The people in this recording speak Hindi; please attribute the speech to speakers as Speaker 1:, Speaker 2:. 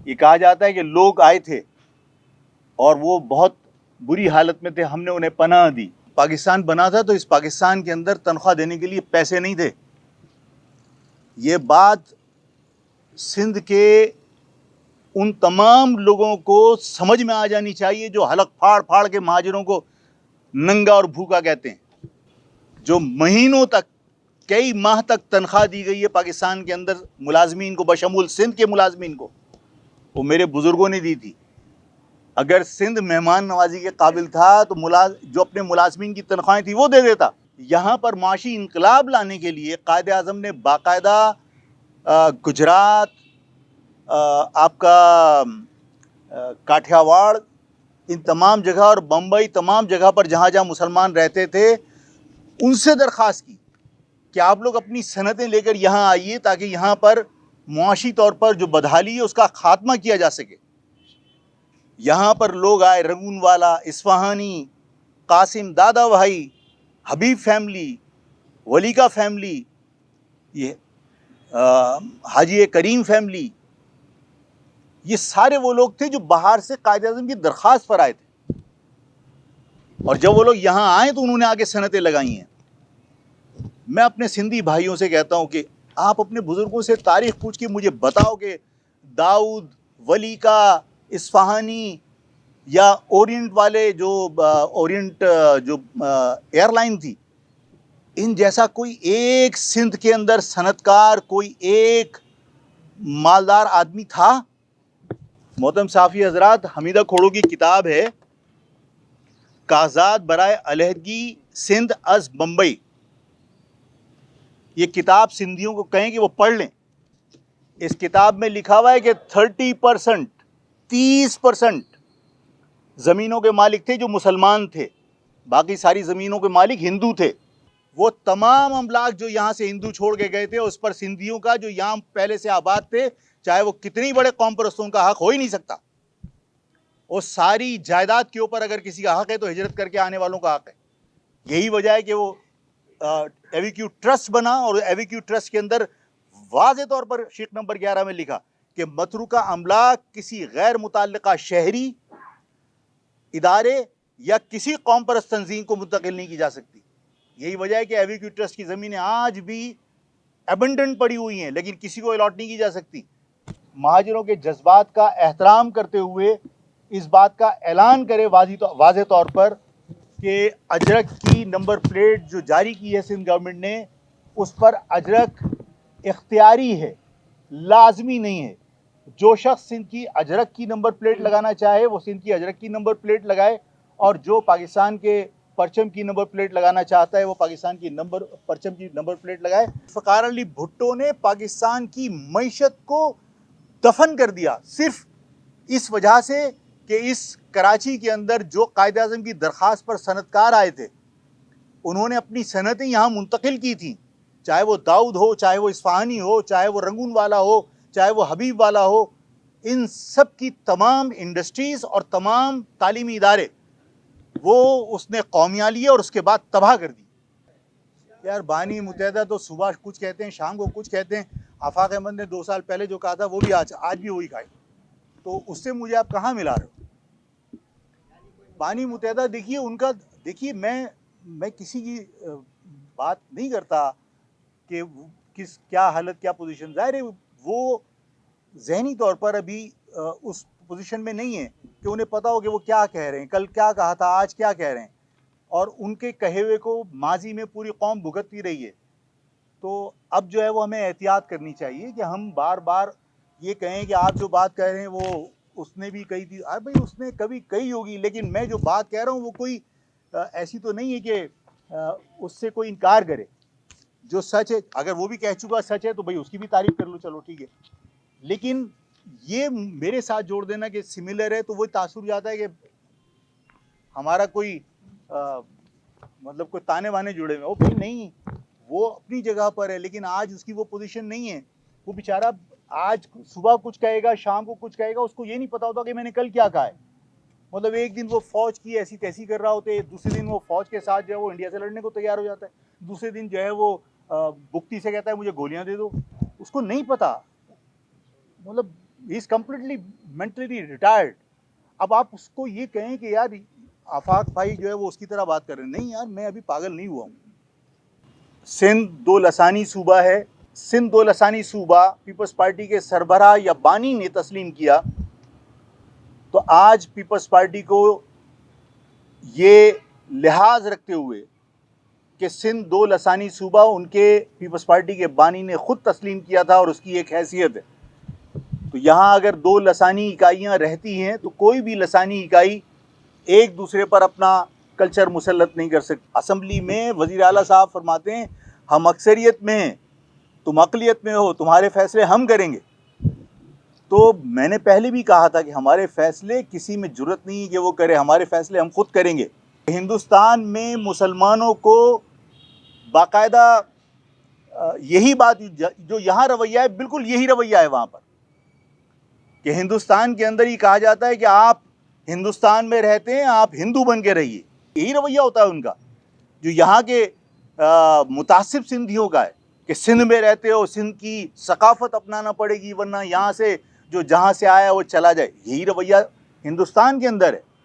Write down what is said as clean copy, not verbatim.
Speaker 1: ये कहा जाता है कि लोग आए थे और वो बहुत बुरी हालत में थे, हमने उन्हें पनाह दी। पाकिस्तान बना था तो इस पाकिस्तान के अंदर तनख्वाह देने के लिए पैसे नहीं थे। ये बात सिंध के उन तमाम लोगों को समझ में आ जानी चाहिए जो हलक फाड़ फाड़ के महाजिरों को नंगा और भूखा कहते हैं। जो महीनों तक, कई माह तक तनख्वाह दी गई है पाकिस्तान के अंदर मुलाजमीन को, बशमूल सिंध के मुलाजमीन को, वो मेरे बुजुर्गों ने दी थी। अगर सिंध मेहमान नवाजी के काबिल था तो जो अपने मुलाजमीन की तनख्वाहें थी वो दे देता। यहाँ पर माशी इनकलाब लाने के लिए कायदे आज़म ने बाकायदा गुजरात, आपका काठियावाड़, इन तमाम जगह और बम्बई, तमाम जगह पर जहाँ जहाँ मुसलमान रहते थे, उनसे दरख्वास्त की कि आप लोग अपनी सनतें लेकर यहाँ आइए ताकि यहाँ पर मुआशी तौर पर जो बदहाली है उसका खात्मा किया जा सके। यहाँ पर लोग आए, रंगूनवाला, इस्फहानी, कासिम दादा भाई, हबीब फैमिली, वलीका फैमिली, ये हाजी करीम फैमिली, ये सारे वो लोग थे जो बाहर से कायदे आज़म की दरख्वास्त पर आए थे। और जब वो लोग यहाँ आए तो उन्होंने आगे सनतें लगाई हैं। मैं अपने सिंधी भाइयों से कहता हूँ कि आप अपने बुजुर्गों से तारीख पूछ के मुझे बताओ कि दाऊद, वलीका, इस्फहानी या ओरिएंट वाले जो ओरिएंट जो एयरलाइन थी, इन जैसा कोई एक सिंध के अंदर सनतकार, कोई एक मालदार आदमी था? मोहतरम साफ़ी हजरात, हमीदा खोड़ो की किताब है कागजात बराए अलहदगी सिंध अज बम्बई। ये किताब सिंधियों को कहें कि वो पढ़ लें। इस किताब में लिखा हुआ है कि 30% ज़मीनों के मालिक थे जो मुसलमान थे, बाकी सारी ज़मीनों के मालिक हिंदू थे। वो तमाम अमलाक जो यहाँ से हिंदू छोड़ के गए थे, उस पर सिंधियों का, जो यहाँ पहले से आबाद थे, चाहे वो कितनी बड़े कौम परस्तों का हक हो ही नहीं सकता। और सारी जायदाद के ऊपर अगर किसी का हक है तो हिजरत करके आने वालों का हक है। यही वजह है कि वो एवीक्यू ट्रस्ट बना, और एवीक्यू ट्रस्ट के अंदर वाज़े तौर पर शीख नंबर 11 में लिखा कि मतरूका अमलाक किसी गैर मुताल्लिका शहरी, इदारे या किसी कौम परस्त तंजीम को मुंतकिल नहीं की जा सकती। यही वजह है कि एवीक्यू ट्रस्ट की ज़मीनें आज भी एबंडेंट पड़ी हुई हैं, लेकिन किसी को अलॉट नहीं की जा सकती। महाजिरों के जज्बात का एहतराम करते हुए इस बात का ऐलान करे वाज़े तौर पर कि अजरक की नंबर प्लेट जो जारी की है सिंध गवर्नमेंट ने, उस पर अजरक इख्तियारी है, लाजमी नहीं है। जो शख्स सिंध की अजरक की नंबर प्लेट लगाना चाहे वो सिंध की अजरक की नंबर प्लेट लगाए, और जो पाकिस्तान के परचम की नंबर प्लेट लगाना चाहता है वो पाकिस्तान की परचम की नंबर प्लेट लगाए। फ़ख़ार अली भुट्टो ने पाकिस्तान की मईशत को दफन कर दिया सिर्फ इस वजह से कि इस कराची के अंदर जो कायदे आज़म की दरख्वास्त पर सनतकार आए थे, उन्होंने अपनी सनतें यहाँ मुंतकिल की थी। चाहे वो दाऊद हो, चाहे वो इस्फहानी हो, चाहे वो रंगून वाला हो, चाहे वो हबीब वाला हो, इन सब की तमाम इंडस्ट्रीज़ और तमाम तालीमी इदारे वो उसने कौमिया लिए और उसके बाद तबाह कर दी। यार, बानी मुत्तहदा तो सुबह कुछ कहते हैं, शाम को कुछ कहते हैं। आफाक अहमद ने 2 साल पहले जो कहा था वो भी आज भी वही खाए, तो उससे मुझे आप कहाँ मिला रहे हो? बानी मुत्तहदा देखिए, उनका देखिए, मैं किसी की बात नहीं करता कि क्या हालत, क्या पोजीशन। ज़ाहिर है वो ज़हनी तौर पर अभी उस पोजीशन में नहीं है कि उन्हें पता हो कि वो क्या कह रहे हैं, कल क्या कहा था, आज क्या कह रहे हैं, और उनके कहे हुए को माजी में पूरी कौम भुगतती रही है। तो अब जो है वो हमें एहतियात करनी चाहिए कि हम बार बार ये कहें कि आप जो बात कह रहे हैं वो उसने भी कही थी। अरे भाई, उसने कभी कही होगी, लेकिन मैं जो बात कह रहा हूँ वो कोई ऐसी तो नहीं है कि उससे कोई इनकार करे। जो सच है, अगर वो भी कह चुका सच है तो भाई उसकी भी तारीफ कर लो, चलो ठीक है। लेकिन ये मेरे साथ जोड़ देना कि सिमिलर है, तो वो तासुर जाता है कि हमारा कोई मतलब कोई ताने वाने जुड़े हुए। वो भाई नहीं, वो अपनी जगह पर है, लेकिन आज उसकी वो पोजीशन नहीं है। वो बेचारा आज सुबह कुछ कहेगा, शाम को कुछ कहेगा, उसको ये नहीं पता होता कि मैंने कल क्या कहा है। मतलब एक दिन वो फौज की ऐसी तैसी कर रहा होता है, दूसरे दिन वो फौज के साथ जो है वो इंडिया से लड़ने को तैयार हो जाता है, दूसरे दिन जो है वो बुक्ति से कहता है मुझे गोलियां दे दो। उसको नहीं पता, मतलब he is completely mentally retired. अब आप उसको ये कहें कि यार आफाक भाई जो है वो उसकी तरह बात कर रहे हैं, नहीं यार मैं अभी पागल नहीं हुआ हूँ। सिंध दो लसानी सूबा है, सिंध दो लसानी सूबा पीपल्स पार्टी के सरबराह या बानी ने तस्लीम किया, तो आज पीपल्स पार्टी को ये लिहाज रखते हुए कि सिंध दो लसानी सूबा उनके पीपल्स पार्टी के बानी ने खुद तस्लीम किया था और उसकी एक हैसियत है, तो यहाँ अगर दो लसानी इकाइयाँ रहती हैं तो कोई भी लसानी इकाई एक दूसरे पर अपना कल्चर मुसल्लत नहीं कर सकती। असम्बली में वज़ीर आला साहब फरमाते हैं हम अक्सरियत में हैं, तुम अक़लियत में हो, तुम्हारे फैसले हम करेंगे। तो मैंने पहले भी कहा था कि हमारे फैसले किसी में जुर्रत नहीं है कि वो करे, हमारे फैसले हम खुद करेंगे। हिंदुस्तान में मुसलमानों को बाकायदा यही बात जो यहाँ रवैया है, बिल्कुल यही रवैया है वहाँ पर, कि हिंदुस्तान के अंदर ही कहा जाता है कि आप हिंदुस्तान में रहते हैं, आप हिंदू बन के रहिए, यही रवैया होता है उनका। जो यहाँ के मुतासिब सिंधियों का है कि सिंध में रहते हो, सिंध की सकाफत अपनाना पड़ेगी वरना यहाँ से जो जहाँ से आया वो चला जाए, यही रवैया हिंदुस्तान के अंदर है।